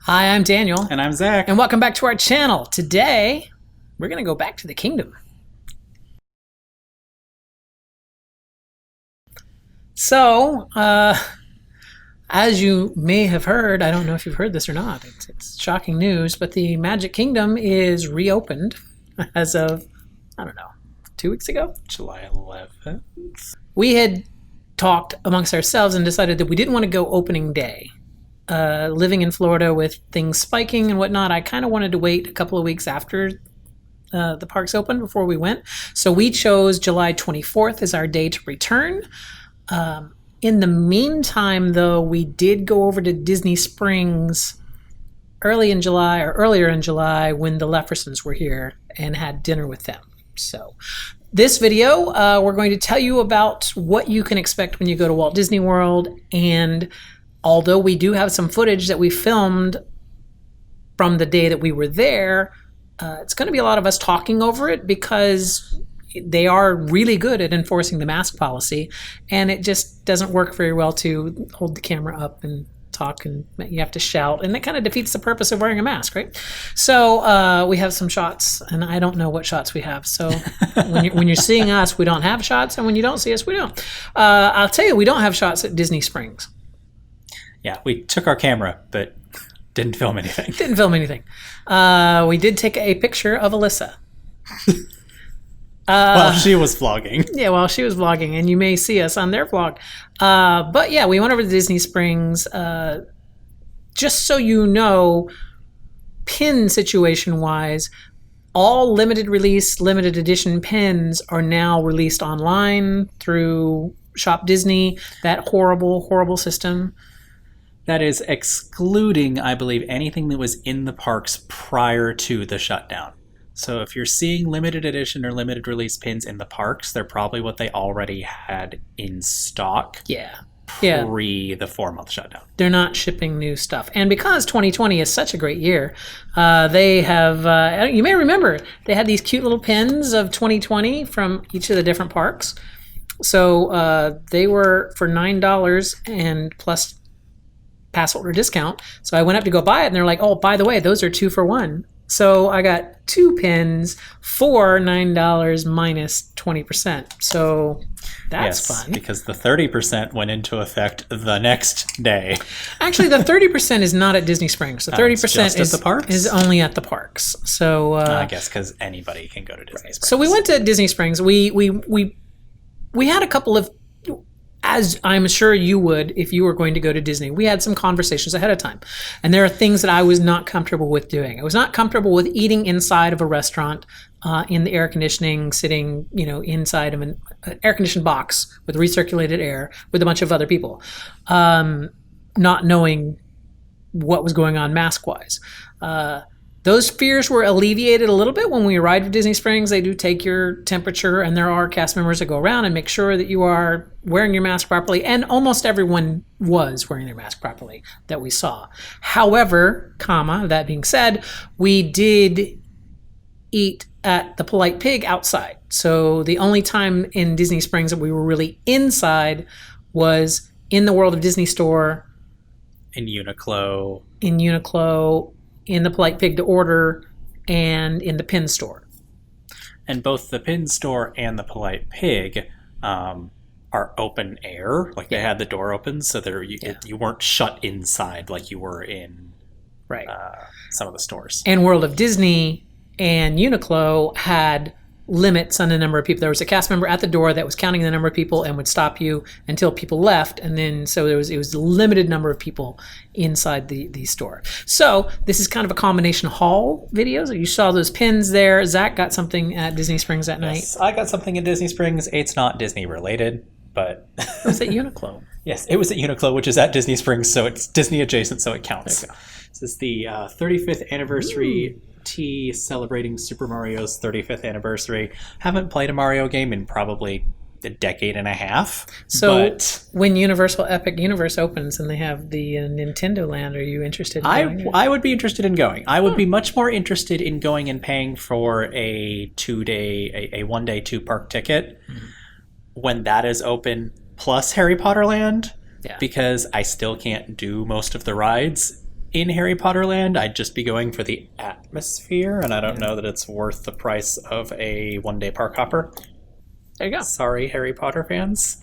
Hi, I'm Daniel. And I'm Zach. And welcome back to our channel. Today, we're going to go back to the kingdom. So, as you may have heard, I don't know if you've heard this or not, it's shocking news, but the Magic Kingdom is reopened as of, 2 weeks ago? July 11th. We had talked amongst ourselves and decided that we didn't want to go opening day. Living in Florida with things spiking and whatnot, I kind of wanted to wait a couple of weeks after the parks opened before we went. So we chose July 24th as our day to return. In the meantime, though, we did go over to Disney Springs earlier in July when the Leffersons were here and had dinner with them. So this video, we're going to tell you about what you can expect when you go to Walt Disney World. And although we do have some footage that we filmed from the day that we were there, it's going to be a lot of us talking over it because they are really good at enforcing the mask policy, and it just doesn't work very well to hold the camera up and talk, and you have to shout, and that kind of defeats the purpose of wearing a mask, right? So we have some shots, and I don't know what shots we have. So when you're seeing us, we don't have shots, and when you don't see us, we don't. I'll tell you, we don't have shots at Disney Springs. Yeah, we took our camera, but didn't film anything. We did take a picture of Alyssa. While she was vlogging. Yeah, while she was vlogging, and you may see us on their vlog. But yeah, we went over to Disney Springs. Just so you know, pin situation-wise, all limited release, limited edition pins are now released online through Shop Disney, that horrible, horrible system. That is excluding, I believe, anything that was in the parks prior to the shutdown. So if you're seeing limited edition or limited release pins in the parks, they're probably what they already had in stock. Pre the 4-month shutdown. They're not shipping new stuff. And because 2020 is such a great year, they have, you may remember, they had these cute little pins of 2020 from each of the different parks. So they were for $9 and plus pass holder discount. So I went up to go buy it, and they're like, oh, by the way, those are 2 for 1. So I got 2 pins for $9 minus 20%. So that's fun. Because the 30% went into effect the next day. Actually, the 30% is not at Disney Springs. The 30% at the parks? is only at the parks. So I guess because anybody can go to Disney Springs. So we went to Disney Springs. We had a couple of, as I'm sure you would if you were going to go to Disney, we had some conversations ahead of time. And there are things that I was not comfortable with doing. I was not comfortable with eating inside of a restaurant in the air conditioning, sitting, inside of an air-conditioned box with recirculated air with a bunch of other people, not knowing what was going on mask-wise. Those fears were alleviated a little bit when we arrived at Disney Springs. They do take your temperature, and there are cast members that go around and make sure that you are wearing your mask properly, and almost everyone was wearing their mask properly that we saw. However, that being said, we did eat at the Polite Pig outside. So the only time in Disney Springs that we were really inside was in the World of Disney store. In Uniqlo, in the Polite Pig to order, and in the pin store. And both the pin store and the Polite Pig are open air. Like they had the door open, so you weren't shut inside like you were in some of the stores. And World of Disney and Uniqlo had limits on the number of people. There was a cast member at the door that was counting the number of people and would stop you until people left, and then so it was a limited number of people inside the store. So this is kind of a combination haul videos. You saw those pins there. Zach got something at Disney Springs that night. Yes, I got something at Disney Springs. It's not Disney related, but it was at Uniqlo. Yes, it was at Uniqlo, which is at Disney Springs, so it's Disney adjacent, so it counts. This is the 35th anniversary tea celebrating Super Mario's 35th anniversary. Haven't played a Mario game in probably a decade and a half. So when Universal Epic Universe opens and they have the Nintendo Land, are you interested in going? I would be interested in going. I would be much more interested in going and paying for a 1-day 2-park ticket when that is open, plus Harry Potter Land, because I still can't do most of the rides in Harry Potter Land, I'd just be going for the atmosphere, and I don't know that it's worth the price of a one-day park hopper. There you go. Sorry, Harry Potter fans.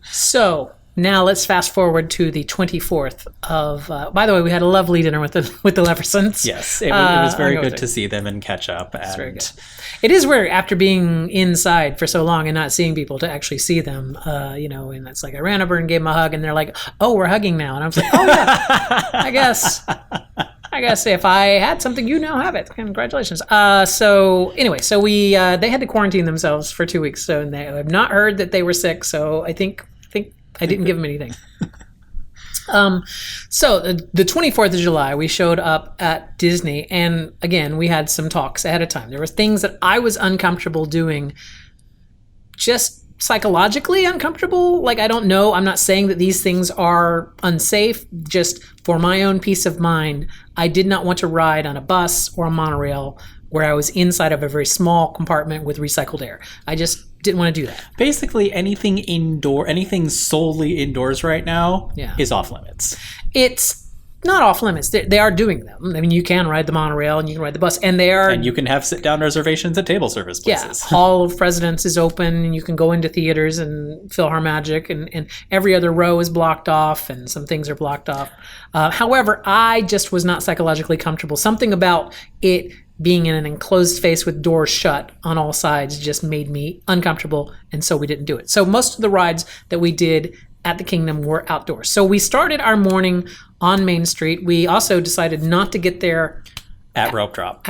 So now let's fast forward to the 24th of. By the way, we had a lovely dinner with the Leversons. Yes, it was very good to see them and catch up. It's very good. It is weird after being inside for so long and not seeing people to actually see them. And it's like I ran over and gave them a hug, and they're like, "Oh, we're hugging now," and I was like, "Oh yeah, I guess if I had something, you now have it. Congratulations." So we they had to quarantine themselves for 2 weeks, so they have not heard that they were sick. So I think I didn't give them anything. So the 24th of July, we showed up at Disney, and again, we had some talks ahead of time. There were things that I was uncomfortable doing, just psychologically uncomfortable. Like, I don't know. I'm not saying that these things are unsafe. Just for my own peace of mind, I did not want to ride on a bus or a monorail where I was inside of a very small compartment with recycled air. I just didn't want to do that. Basically, anything solely indoors right now is off limits. It's not off limits. They are doing them. I mean, you can ride the monorail and you can ride the bus, and they are. And you can have sit-down reservations at table service places. Yeah, Hall of Presidents is open, and you can go into theaters and PhilharMagic, and every other row is blocked off, and some things are blocked off. However, I just was not psychologically comfortable. Something about it being in an enclosed space with doors shut on all sides just made me uncomfortable, and so we didn't do it. So most of the rides that we did at the Kingdom were outdoors. So we started our morning on Main Street. We also decided not to get there at Rope Drop.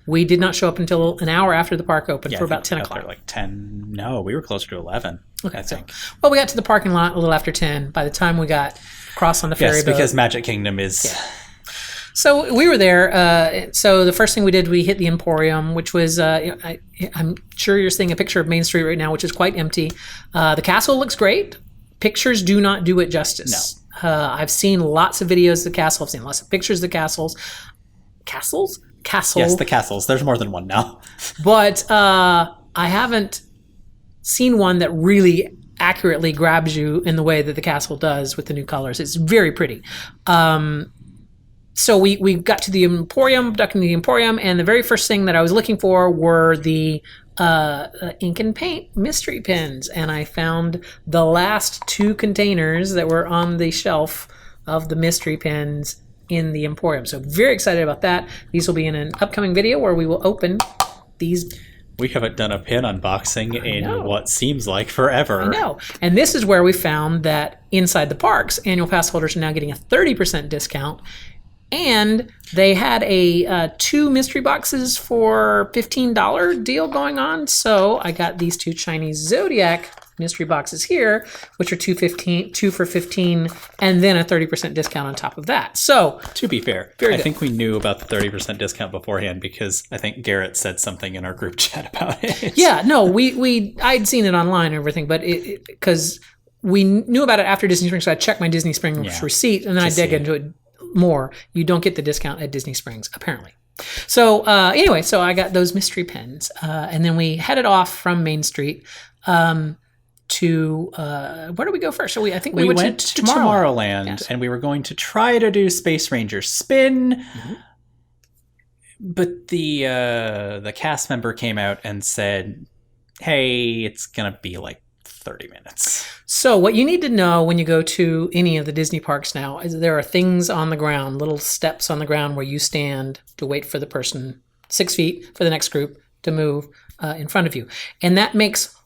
We did not show up until an hour after the park opened for about 10 o'clock. Like 10. No, we were closer to 11. Okay, I think. Well, we got to the parking lot a little after 10. By the time we got across on the ferry boat. Yes, because Magic Kingdom is... Yeah. So we were there. So the first thing we did, we hit the Emporium, which was, I'm sure you're seeing a picture of Main Street right now, which is quite empty. The castle looks great. Pictures do not do it justice. No. I've seen lots of videos of the castle. I've seen lots of pictures of the castles. Castles? Castle. Yes, the castles. There's more than one now. But I haven't seen one that really accurately grabs you in the way that the castle does with the new colors. It's very pretty. So we got to the Emporium, ducked into the Emporium, and the very first thing that I was looking for were the ink and paint mystery pins. And I found the last 2 containers that were on the shelf of the mystery pins in the Emporium. So very excited about that. These will be in an upcoming video where we will open these. We haven't done a pin unboxing in what seems like forever. I know. And this is where we found that inside the parks, annual pass holders are now getting a 30% discount. And they had a 2 mystery boxes for $15 deal going on. So I got these 2 Chinese Zodiac mystery boxes here, which are two for $15, and then a 30% discount on top of that. So to be fair, I think we knew about the 30% discount beforehand because I think Garrett said something in our group chat about it. Yeah, no, I'd seen it online and everything, but because we knew about it after Disney Springs, so I checked my Disney Springs receipt, and then I dig into it more. You don't get the discount at Disney Springs, apparently. So anyway, so I got those mystery pens, and then we headed off from Main Street to where do we go first? So I think we went to Tomorrowland, and we were going to try to do Space Ranger Spin, but the cast member came out and said, "Hey, it's gonna be like 30 minutes." So what you need to know when you go to any of the Disney parks now is there are things on the ground, little steps on the ground where you stand to wait for the person 6 feet for the next group to move in front of you. And that makes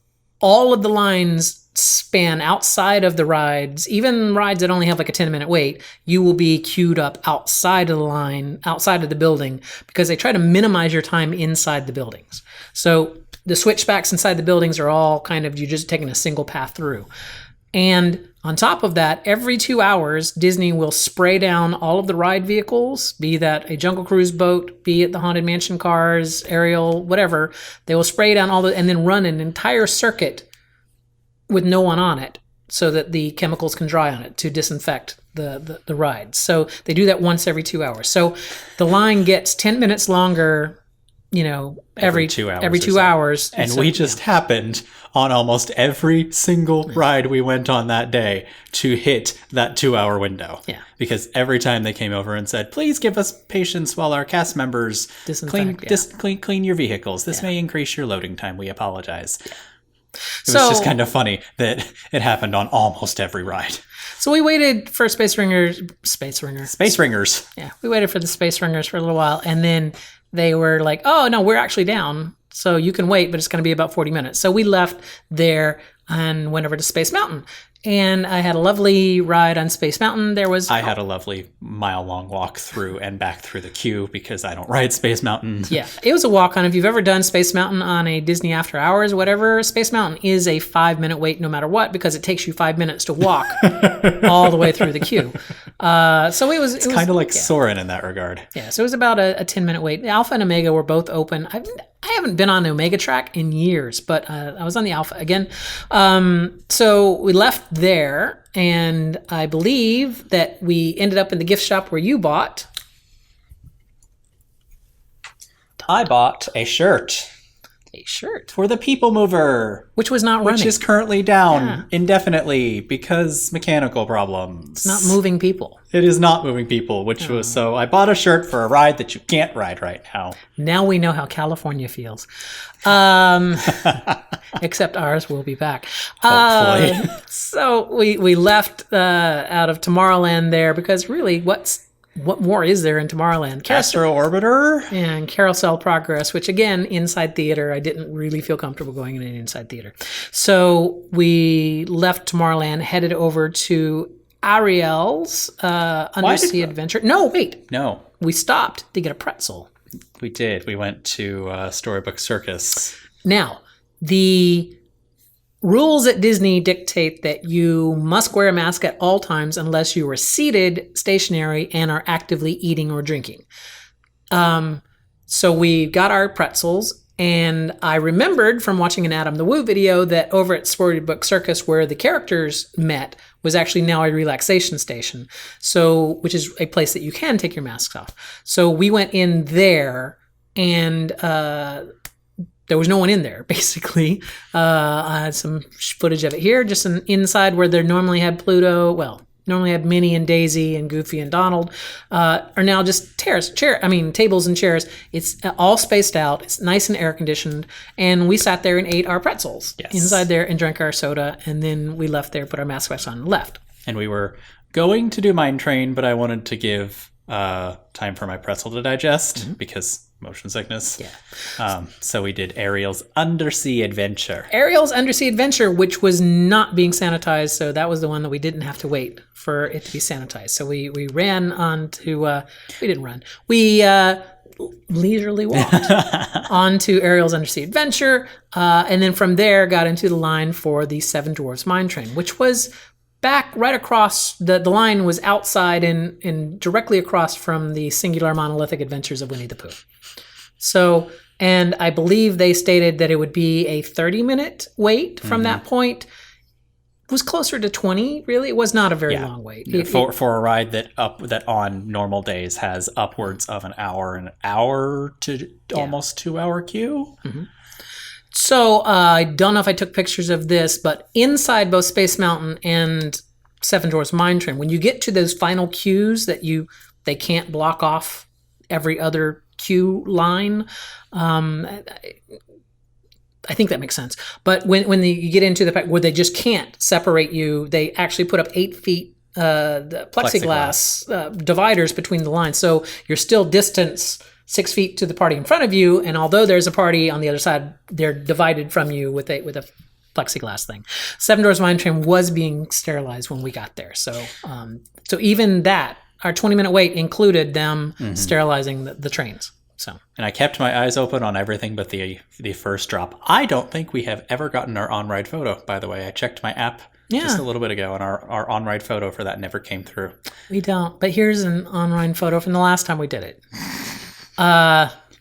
all of the lines span outside of the rides. Even rides that only have like a 10-minute wait, you will be queued up outside of the line, outside of the building, because they try to minimize your time inside the buildings. So the switchbacks inside the buildings are all kind of, you're just taking a single path through. And on top of that, every 2 hours, Disney will spray down all of the ride vehicles, be that a Jungle Cruise boat, be it the Haunted Mansion cars, Ariel, whatever. They will spray down and then run an entire circuit with no one on it so that the chemicals can dry on it to disinfect the rides. So they do that once every 2 hours. So the line gets 10 minutes longer every 2 hours. Every 2 hours. And so, we just happened on almost every single ride we went on that day to hit that 2-hour window. Yeah. Because every time they came over and said, please give us patience while our cast members clean your vehicles. This may increase your loading time. We apologize. Yeah. It was just kind of funny that it happened on almost every ride. So we waited for Space Ringers. Yeah, we waited for the Space Ringers for a little while, and then they were like, oh, no, we're actually down, so you can wait, but it's going to be about 40 minutes. So we left there and went over to Space Mountain. And I had a lovely ride on Space Mountain. I had a lovely mile-long walk through and back through the queue because I don't ride Space Mountain. Yeah, it was a walk-on. If you've ever done Space Mountain on a Disney After Hours or whatever, Space Mountain is a 5-minute wait no matter what because it takes you 5 minutes to walk all the way through the queue. So it was kind of like Soarin' in that regard. Yeah, so it was about a 10-minute wait. The Alpha and Omega were both open. I haven't been on the Omega track in years, but I was on the Alpha again. So we left there, and I believe that we ended up in the gift shop where you bought. I bought a shirt. A shirt? For the People Mover. Which was not running. Which is currently down indefinitely because mechanical problems. It's not moving people. It is not moving people, which was so I bought a shirt for a ride that you can't ride right now. Now we know how California feels. Except ours will be back. Hopefully. So we left out of Tomorrowland there because really what more is there in Tomorrowland? Astro Orbiter? And Carousel Progress, which again, inside theater, I didn't really feel comfortable going in an inside theater. So we left Tomorrowland, headed over to Ariel's Undersea Adventure. No, wait. No. We stopped to get a pretzel. We did. We went to Storybook Circus. Now, the rules at Disney dictate that you must wear a mask at all times unless you are seated, stationary, and are actively eating or drinking. So we got our pretzels, and I remembered from watching an Adam the Woo video that over at Storybook Circus, where the characters met, was actually now a relaxation station. So, which is a place that you can take your masks off. So we went in there, and there was no one in there, basically. I had some footage of it here, just an inside where they normally had Pluto, normally had Minnie and Daisy and Goofy and Donald, are now just tables and chairs. It's all spaced out. It's nice and air conditioned. And we sat there and ate our pretzels inside there and drank our soda. And then we left there, put our masks back on and left. And we were going to do Mine Train, but I wanted to give time for my pretzel to digest because motion sickness. Yeah. So we did Ariel's Undersea Adventure. Ariel's Undersea Adventure, which was not being sanitized, so that was the one that we didn't have to wait for it to be sanitized. So we ran on to, we didn't run. We leisurely walked onto Ariel's Undersea Adventure, and then from there got into the line for the Seven Dwarfs Mine Train, which was back right across, the line was outside and directly across from the Singular Monolithic Adventures of Winnie the Pooh. So, and I believe they stated that it would be a 30-minute wait from that point. It was closer to 20, really. It was not a very long wait. For a ride that on normal days has upwards of an hour to almost 2-hour queue. Mm-hmm. So I don't know if I took pictures of this, but inside both Space Mountain and Seven Dwarfs Mine Train, when you get to those final queues that they can't block off every other queue line, I think that makes sense. But when you get into the fact where they just can't separate you, they actually put up 8 feet the plexiglass dividers between the lines, so you're still distance 6 feet to the party in front of you, and although there's a party on the other side, they're divided from you with a plexiglass thing. Seven Dwarfs Mine Train was being sterilized when we got there, so even that, our 20-minute wait included them sterilizing the trains. So, and I kept my eyes open on everything but the first drop. I don't think we have ever gotten our on-ride photo, by the way. I checked my app just a little bit ago, and our on-ride photo for that never came through. We don't, but here's an on-ride photo from the last time we did it.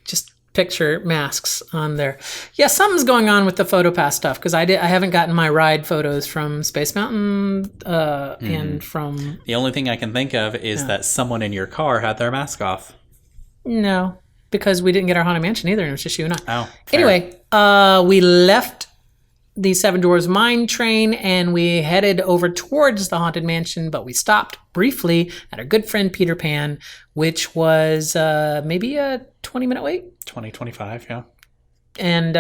Just picture masks on there. Yeah, something's going on with the PhotoPass stuff because I haven't gotten my ride photos from Space Mountain and from. The only thing I can think of is that someone in your car had their mask off. No, because we didn't get our Haunted Mansion either, and it was just you and I. Oh, fair. Anyway, we left the Seven Dwarfs Mine Train, and we headed over towards the Haunted Mansion, but we stopped briefly at our good friend Peter Pan, which was maybe a 20-minute wait. 2025, yeah. And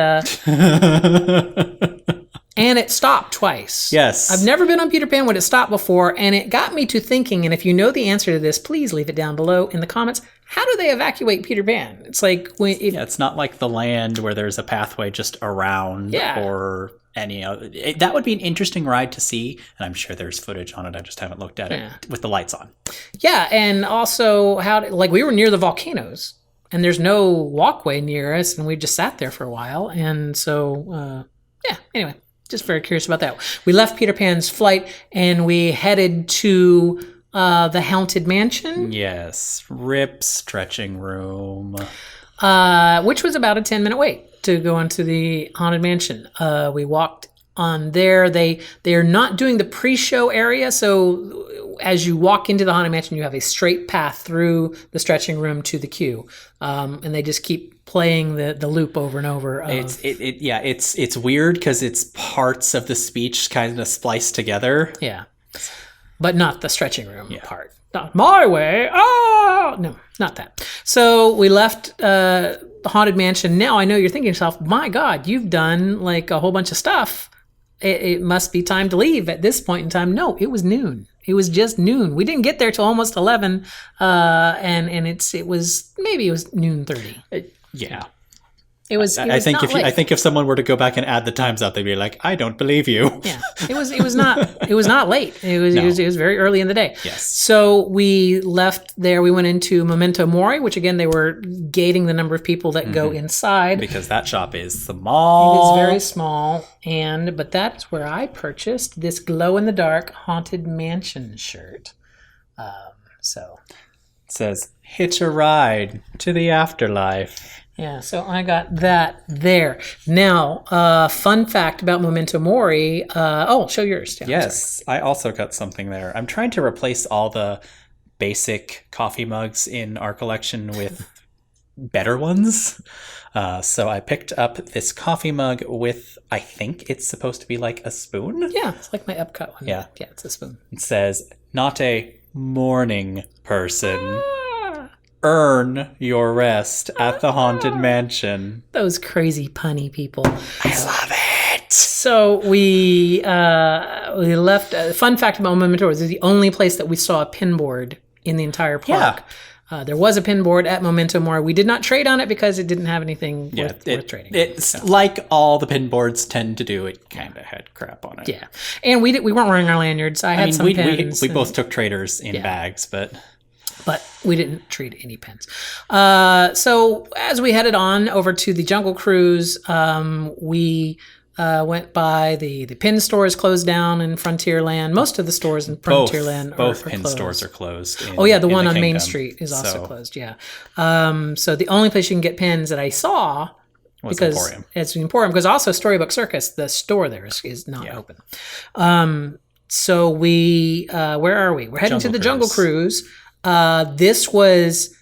and it stopped twice. Yes. I've never been on Peter Pan when it stopped before, and it got me to thinking, and if you know the answer to this, please leave it down below in the comments. How do they evacuate Peter Pan? It's like it's not like the land where there's a pathway just around or any other. That would be an interesting ride to see, and I'm sure there's footage on it. I just haven't looked at it with the lights on. Yeah, and also we were near the volcanoes, and there's no walkway near us, and we just sat there for a while, and so anyway. Just very curious about that. We left Peter Pan's flight and we headed to the Haunted Mansion. Yes, RIP stretching room. Which was about a 10-minute wait to go into the Haunted Mansion. We walked on there. They are not doing the pre-show area, so as you walk into the Haunted Mansion, you have a straight path through the stretching room to the queue, and they just keep playing the loop over and over. It's weird because it's parts of the speech kind of spliced together. Yeah, but not the stretching room part. Not my way. Oh no, not that. So we left the Haunted Mansion. Now I know you're thinking to yourself, my God, you've done like a whole bunch of stuff. It must be time to leave at this point in time. No, it was noon. It was just noon. We didn't get there till almost 11, and it was noon 30. Yeah. It was I think if someone were to go back and add the times out, they'd be like, I don't believe you. Yeah. It was not late. It was very early in the day. Yes. So we left there. We went into Memento Mori, which again they were gating the number of people that go inside because that shop is small. It is very small, but that's where I purchased this glow in the dark Haunted Mansion shirt. So it says hitch a ride to the afterlife. Yeah, so I got that there. Now, fun fact about Memento Mori. Show yours. Yeah, yes, I also got something there. I'm trying to replace all the basic coffee mugs in our collection with better ones. So I picked up this coffee mug with, I think it's supposed to be like a spoon. Yeah, it's like my Epcot one. Yeah, it's a spoon. It says, not a morning person. Earn your rest at the Haunted Mansion. Those crazy punny people. I love it. So we left. Fun fact about Memento is the only place that we saw a pin board in the entire park. Yeah. There was a pin board at Memento Mori. We did not trade on it because it didn't have anything worth trading. It's like all the pin boards tend to do. It kind of had crap on it. Yeah, and we weren't wearing our lanyards. I had some pins. We both took traders in bags, but we didn't trade any pens. So as we headed on over to the Jungle Cruise, we went by the pin stores closed down in Frontierland. Most of the stores in Frontierland are pin closed. Stores are closed. The one on Main Street is also closed. Yeah. So the only place you can get pins that I saw was Emporium. It's Emporium because also Storybook Circus, the store there is not open. So we where are we? We're heading to the Jungle Cruise. This was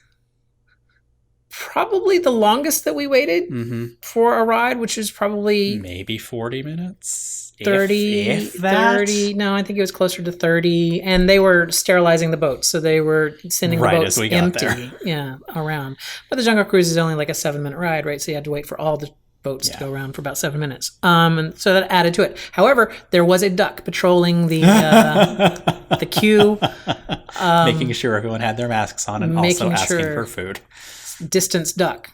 probably the longest that we waited for a ride, which is probably maybe 40 minutes, 30, if that. 30. No, I think it was closer to 30. And they were sterilizing the boats, so they were sending the boats empty, around. But the Jungle Cruise is only like a 7-minute ride, right? So you had to wait for all the boats to go around for about 7 minutes. And so that added to it. However, there was a duck patrolling the queue. Making sure everyone had their masks on and also asking for food. Distance duck.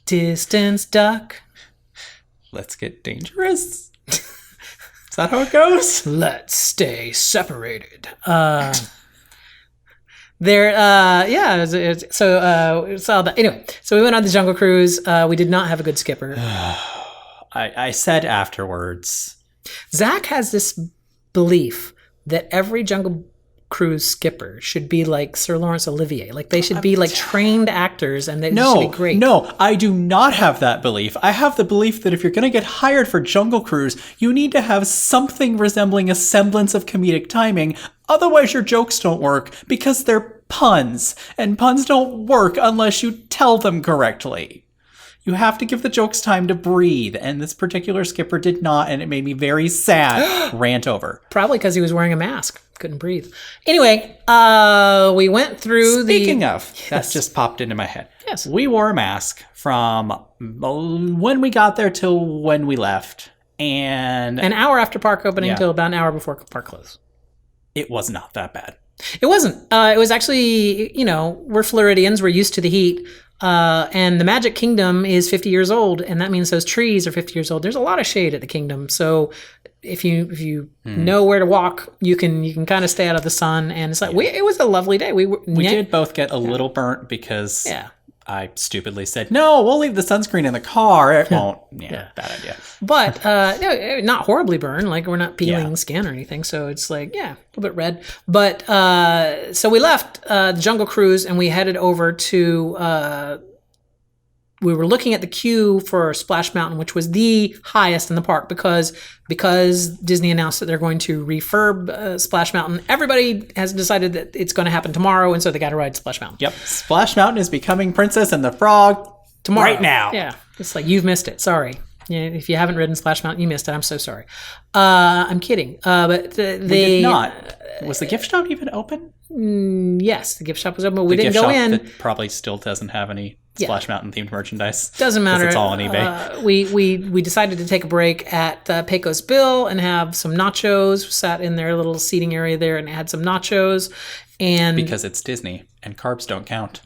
Distance duck. Let's get dangerous. Is that how it goes? Let's stay separated. Anyway, so we went on the Jungle Cruise. We did not have a good skipper. I said afterwards. Zach has this belief that every Jungle Cruise skippers should be like Sir Laurence Olivier. Like they should be like trained actors, and they should be great. No, I do not have that belief. I have the belief that if you're going to get hired for Jungle Cruise, you need to have something resembling a semblance of comedic timing. Otherwise, your jokes don't work because they're puns, and puns don't work unless you tell them correctly. You have to give the jokes time to breathe, and this particular skipper did not, and it made me very sad. Rant over. Probably because he was wearing a mask. Couldn't breathe. Anyway, we went through Speaking of, that just popped into my head. Yes. We wore a mask from when we got there till when we left. And an hour after park opening till about an hour before park close. It was not that bad. It wasn't. It was actually, we're Floridians. We're used to the heat. And the Magic Kingdom is 50 years old, and that means those trees are 50 years old. There's a lot of shade at the kingdom, so if you know where to walk, you can kind of stay out of the sun. And it's like it was a lovely day. We did both get a little burnt because I stupidly said, no, we'll leave the sunscreen in the car. It won't. Bad idea. But not horribly burned. Like we're not peeling skin or anything. So it's like, a little bit red. But so we left the Jungle Cruise and we headed over to, we were looking at the queue for Splash Mountain, which was the highest in the park because Disney announced that they're going to refurb Splash Mountain. Everybody has decided that it's going to happen tomorrow, and so they got to ride Splash Mountain. Yep. Splash Mountain is becoming Princess and the Frog tomorrow. Right now. Yeah. It's like, you've missed it. Sorry. Yeah, if you haven't ridden Splash Mountain, you missed it. I'm so sorry. I'm kidding. But they did not. Was the gift shop even open? Yes, the gift shop was open, but we didn't go in. That probably still doesn't have any Splash Mountain themed merchandise. Doesn't matter. It's all on eBay. We decided to take a break at Pecos Bill and have some nachos. Sat in their little seating area there and had some nachos. And because it's Disney and carbs don't count.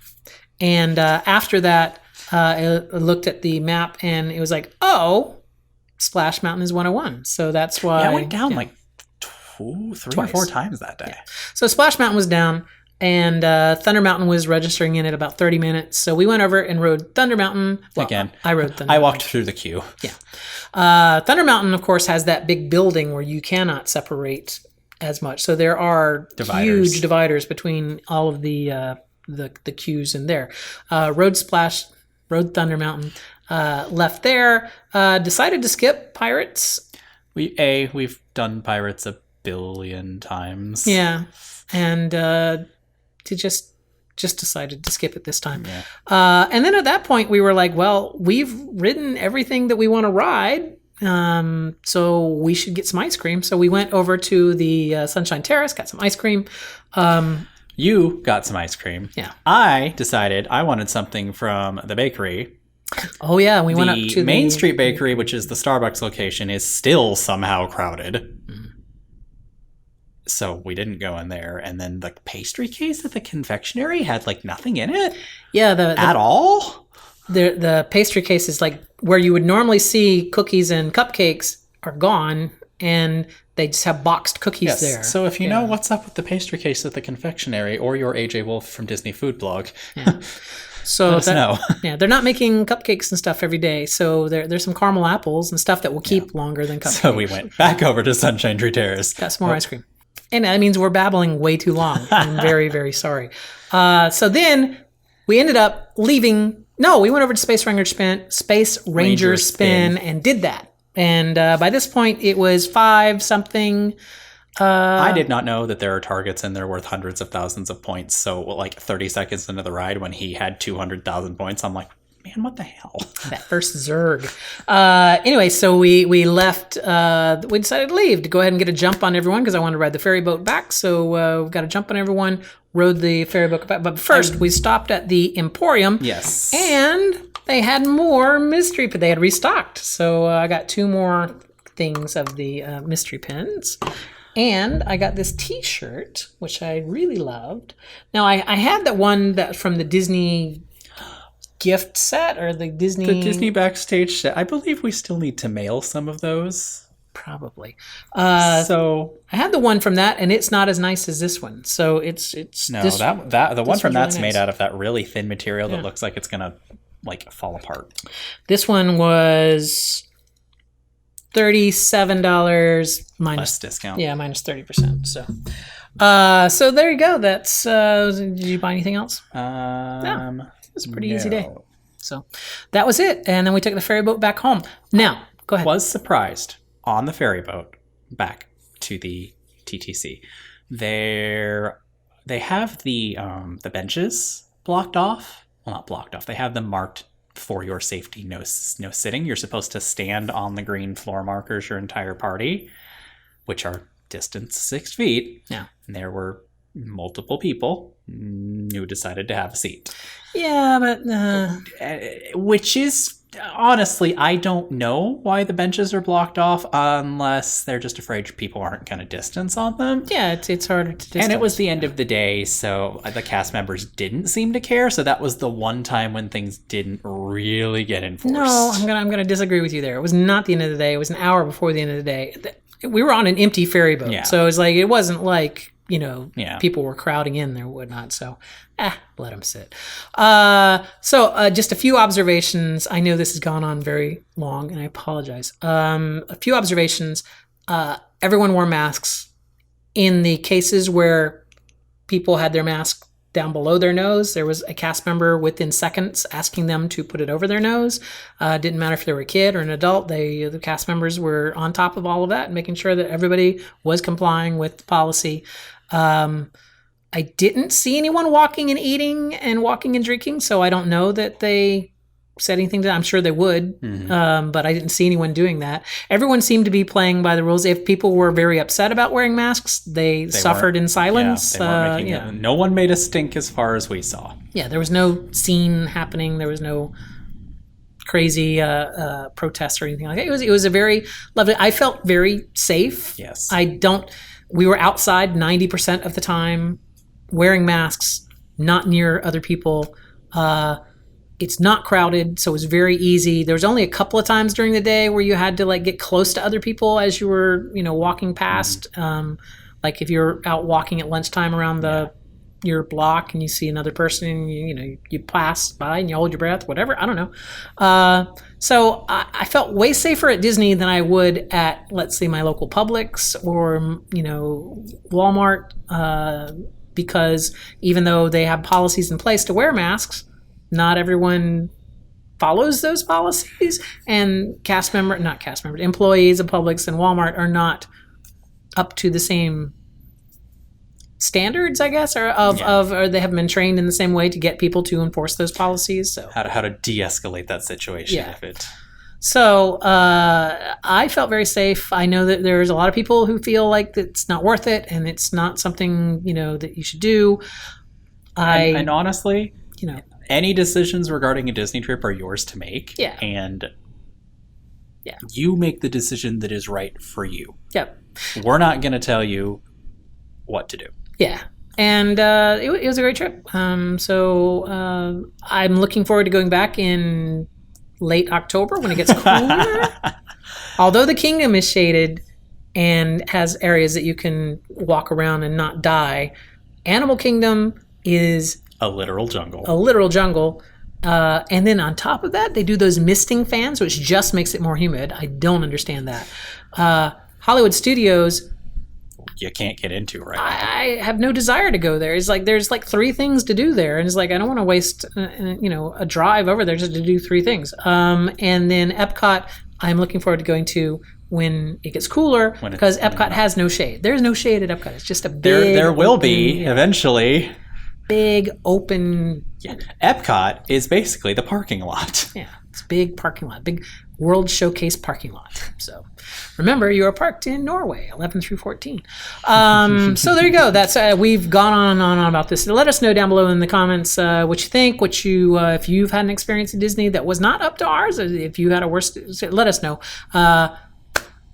And after that, I looked at the map and it was like, oh, Splash Mountain is 101. So that's why I went down like three or four times that day. So Splash Mountain was down. And Thunder Mountain was registering in at about 30 minutes. So we went over and rode Thunder Mountain. Well, again, I rode Thunder I walked through the queue. Yeah. Thunder Mountain, of course, has that big building where you cannot separate as much. So there are huge dividers between all of the queues in there. Rode Thunder Mountain, left there, decided to skip Pirates. We've done Pirates a billion times. Yeah. And just decided to skip it this time. Yeah. And then at that point we were like, well, we've ridden everything that we want to ride. So we should get some ice cream. So we went over to the Sunshine Terrace, got some ice cream. You got some ice cream. Yeah. I decided I wanted something from the bakery. Oh yeah. We went up to the Main Street Bakery, which is the Starbucks location, is still somehow crowded. So we didn't go in there. And then the pastry case at the confectionery had like nothing in it. Yeah. At all? The pastry case is like where you would normally see cookies and cupcakes are gone. And they just have boxed cookies there. So if you know what's up with the pastry case at the confectionery or your AJ Wolf from Disney Food Blog, so let us know. Yeah, they're not making cupcakes and stuff every day. So there's some caramel apples and stuff that will keep longer than cupcakes. So we went back over to Sunshine Tree Terrace. Got some more ice cream. And that means we're babbling way too long. I'm very, very sorry. So then we ended up leaving. No, we went over to Space Ranger Spin and did that. And by this point, it was 5-something. I did not know that there are targets and they're worth hundreds of thousands of points. So like 30 seconds into the ride when he had 200,000 points, I'm like, man, what the hell? That first Zerg. Anyway, so we left. We decided to leave to go ahead and get a jump on everyone because I wanted to ride the ferry boat back. So we got a jump on everyone, rode the ferry boat back. But first, we stopped at the Emporium. Yes. And they had more mystery, but they had restocked. So I got 2 more things of the mystery pins. And I got this T-shirt, which I really loved. Now, I had that one that from the Disney gift set or the Disney backstage set. I believe we still need to mail some of those. Probably. So I had the one from that, and it's not as nice as this one. So it's no, this, the one from that's really nice. made out of that really thin material that looks like it's gonna like fall apart. This one was $37 minus discount. Yeah, minus 30%. So So there you go. That's. Did you buy anything else? No, it was a pretty easy day. So that was it, and then we took the ferry boat back home. Now, go ahead. Was surprised on the ferry boat back to the TTC. They have the benches blocked off. Well, not blocked off. They have them marked for your safety. No sitting. You're supposed to stand on the green floor markers your entire party, which are distance 6 feet. Yeah. And there were multiple people who decided to have a seat. Yeah, but which is honestly, I don't know why the benches are blocked off unless they're just afraid people aren't going to distance on them. Yeah, it's harder to distance. And it was the end of the day, so the cast members didn't seem to care. So that was the one time when things didn't really get enforced. No, I'm gonna disagree with you there. It was not the end of the day. It was an hour before the end of the day. We were on an empty ferry boat, so it was like it wasn't like people were crowding in there, whatnot. So, let them sit. So just a few observations. I know this has gone on very long, and I apologize. A few observations. Everyone wore masks. In the cases where people had their mask down below their nose, there was a cast member within seconds asking them to put it over their nose. Didn't matter if they were a kid or an adult. The cast members were on top of all of that and making sure that everybody was complying with the policy. I didn't see anyone walking and eating and walking and drinking, so I don't know that they said anything to them. I'm sure they would, but I didn't see anyone doing that. Everyone seemed to be playing by the rules. If people were very upset about wearing masks, they suffered in silence. No one made a stink as far as we saw. Yeah, there was no scene happening. There was no crazy protest or anything like that. It was a very lovely. I felt very safe. Yes. We were outside 90% of the time, wearing masks, not near other people. It's not crowded, so it was very easy. There was only a couple of times during the day where you had to get close to other people as you were, walking past. Like if you're out walking at lunchtime around your block and you see another person, you pass by and you hold your breath, whatever. I don't know. So I felt way safer at Disney than I would at, let's say, my local Publix or Walmart, because even though they have policies in place to wear masks, not everyone follows those policies, and employees of Publix and Walmart are not up to the same standards, I guess, or they haven't been trained in the same way to get people to enforce those policies. So how to de-escalate that situation. Yeah. So I felt very safe. I know that there's a lot of people who feel like it's not worth it and it's not something that you should do. And honestly, any decisions regarding a Disney trip are yours to make. Yeah. And you make the decision that is right for you. Yep. We're not going to tell you what to do. Yeah. And it was a great trip. So I'm looking forward to going back in late October when it gets cooler. Although the kingdom is shaded and has areas that you can walk around and not die, Animal Kingdom is a literal jungle. And then on top of that, they do those misting fans, which just makes it more humid. I don't understand that. Hollywood Studios, you can't get into right now. I have no desire to go there. It's like there's 3 things to do there, and it's like I don't want to waste a drive over there just to do 3 things. And then Epcot, I'm looking forward to going to when it gets cooler, because Epcot has no shade. There's no shade at Epcot. It's just a big. There will be eventually. Big open. Yeah. Epcot is basically the parking lot. Yeah, it's a big parking lot, big World Showcase parking lot. So remember, you are parked in Norway, 11 through 14. So there you go. That's we've gone on and on about this. Let us know down below in the comments what you think. If you've had an experience at Disney that was not up to ours, if you had a worse, let us know.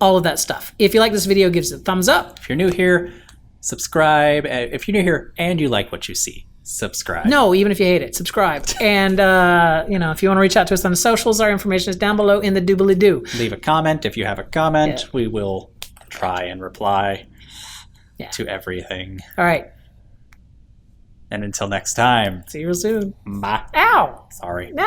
All of that stuff. If you like this video, give us a thumbs up. If you're new here, subscribe. If you're new here and you like what you see, subscribe. No, even if you hate it, subscribe. And if you want to reach out to us on the socials, our information is down below in the doobly-doo. Leave a comment. If you have a comment, we will try and reply to everything. All right. And until next time. See you real soon. Bye. Ow! Sorry.